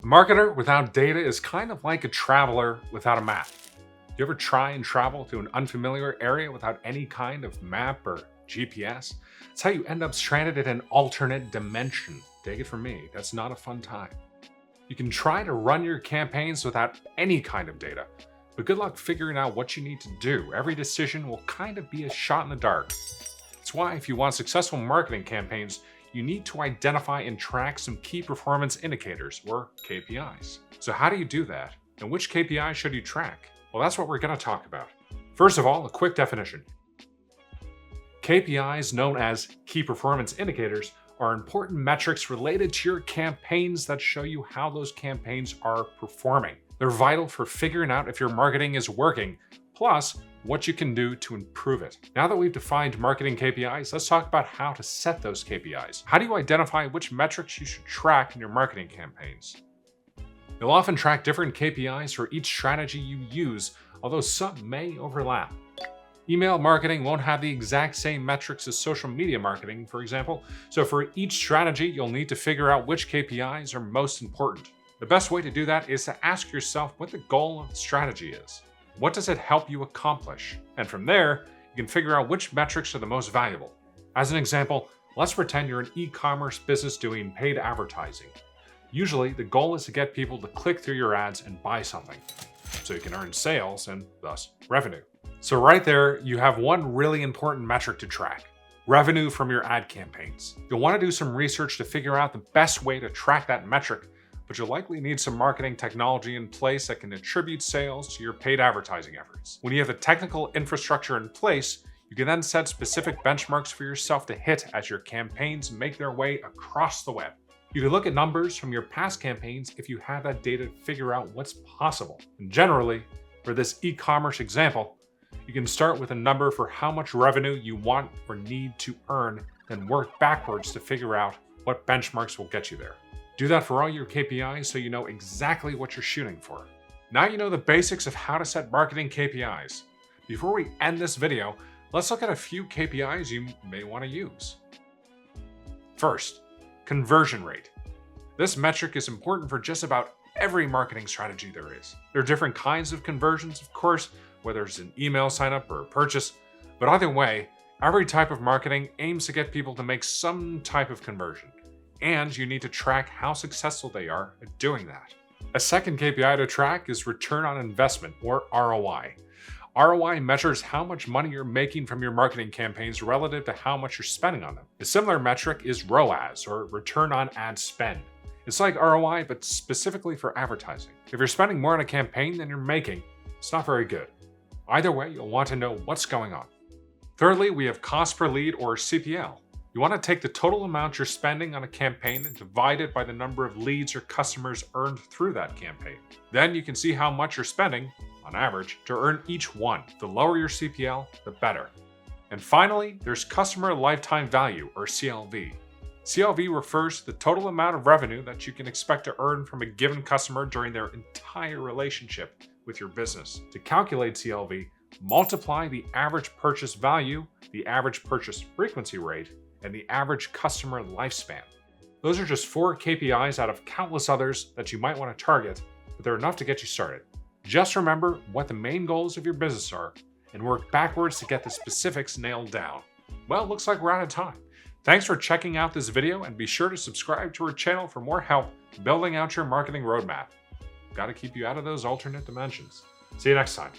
A marketer without data is kind of like a traveler without a map. You ever try and travel to an unfamiliar area without any kind of map or GPS? It's how you end up stranded in an alternate dimension. Take it from me, that's not a fun time. You can try to run your campaigns without any kind of data, but good luck figuring out what you need to do. Every decision will kind of be a shot in the dark. That's why if you want successful marketing campaigns, you need to identify and track some key performance indicators, or KPIs. So how do you do that? And which KPIs should you track? Well, that's what we're going to talk about. First of all, a quick definition. KPIs, known as key performance indicators, are important metrics related to your campaigns that show you how those campaigns are performing. They're vital for figuring out if your marketing is working, plus what you can do to improve it. Now that we've defined marketing KPIs, let's talk about how to set those KPIs. How do you identify which metrics you should track in your marketing campaigns? You'll often track different KPIs for each strategy you use, although some may overlap. Email marketing won't have the exact same metrics as social media marketing, for example, so for each strategy, you'll need to figure out which KPIs are most important. The best way to do that is to ask yourself what the goal of the strategy is. What does it help you accomplish? And from there, you can figure out which metrics are the most valuable. As an example, let's pretend you're an e-commerce business doing paid advertising. Usually, the goal is to get people to click through your ads and buy something, so you can earn sales and thus revenue. So right there, you have one really important metric to track: revenue from your ad campaigns. You'll want to do some research to figure out the best way to track that metric, but you'll likely need some marketing technology in place that can attribute sales to your paid advertising efforts. When you have the technical infrastructure in place, you can then set specific benchmarks for yourself to hit as your campaigns make their way across the web. You can look at numbers from your past campaigns if you have that data to figure out what's possible. And generally, for this e-commerce example, you can start with a number for how much revenue you want or need to earn, then work backwards to figure out what benchmarks will get you there. Do that for all your KPIs so you know exactly what you're shooting for. Now you know the basics of how to set marketing KPIs. Before we end this video, let's look at a few KPIs you may want to use. First, conversion rate. This metric is important for just about every marketing strategy there is. There are different kinds of conversions, of course, whether it's an email sign-up or a purchase, but either way, every type of marketing aims to get people to make some type of conversion. And you need to track how successful they are at doing that. A second KPI to track is return on investment, or ROI. ROI measures how much money you're making from your marketing campaigns relative to how much you're spending on them. A similar metric is ROAS, or return on ad spend. It's like ROI, but specifically for advertising. If you're spending more on a campaign than you're making, it's not very good. Either way, you'll want to know what's going on. Thirdly, we have cost per lead, or CPL. You want to take the total amount you're spending on a campaign and divide it by the number of leads or customers earned through that campaign. Then you can see how much you're spending, on average, to earn each one. The lower your CPL, the better. And finally, there's customer lifetime value, or CLV. CLV refers to the total amount of revenue that you can expect to earn from a given customer during their entire relationship with your business. To calculate CLV, multiply the average purchase value, the average purchase frequency rate, and the average customer lifespan. Those are just 4 KPIs out of countless others that you might want to target, but they're enough to get you started. Just remember what the main goals of your business are and work backwards to get the specifics nailed down. Well, looks like we're out of time. Thanks for checking out this video, and be sure to subscribe to our channel for more help building out your marketing roadmap. Got to keep you out of those alternate dimensions. See you next time.